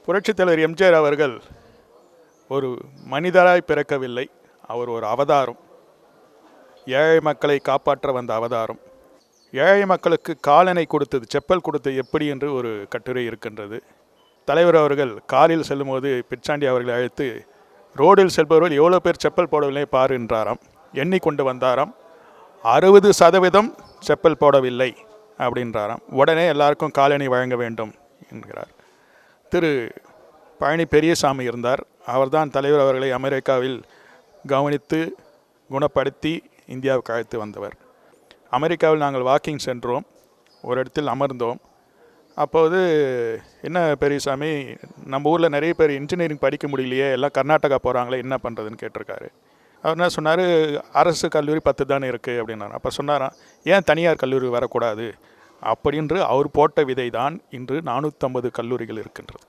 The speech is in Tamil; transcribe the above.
புரட்சித் தலைவர் எம்ஜிஆர் அவர்கள் ஒரு மனிதராய் பிறக்கவில்லை, அவர் ஒரு அவதாரம். ஏழை மக்களை காப்பாற்ற வந்த அவதாரம். ஏழை மக்களுக்கு காலணை கொடுத்தது, செப்பல் கொடுத்தது எப்படி என்று ஒரு கட்டுரை இருக்கின்றது. தலைவர் அவர்கள் காரில் செல்லும்போது பிச்சாண்டி அவர்களை அழைத்து, ரோடில் செல்பவர்கள் எவ்வளோ பேர் செப்பல் போடவில்லை பாரு என்றாராம். எண்ணிக்கொண்டு வந்தாராம். 60% செப்பல் போடவில்லை அப்படின்றாராம். உடனே எல்லாருக்கும் காலணி வழங்க வேண்டும் என்கிறார். திரு பழனி பெரியசாமி இருந்தார். அவர்தான் தலைவர் அவர்களை அமெரிக்காவில் கவனித்து குணப்படுத்தி இந்தியாவுக்கு அழைத்து வந்தவர். அமெரிக்காவில் நாங்கள் வாக்கிங் சென்றோம். ஒரு இடத்தில் அமர்ந்தோம். அப்போது, என்ன பெரியசாமி, நம்ம ஊரில் நிறைய பேர் இன்ஜினியரிங் படிக்க முடியலையே, எல்லாம் கர்நாடகா போகிறாங்களே, என்ன பண்ணுறதுன்னு கேட்டிருக்காரு. அவர் என்ன சொன்னார், அரசு கல்லூரி 10 தானே இருக்குது அப்படின்னாரு. அப்போ சொன்னாராம், ஏன் தனியார் கல்லூரி வரக்கூடாது அப்படின்று அவர் போட்ட விதை தான் இன்று 450 கல்லூரிகள் இருக்கின்றது.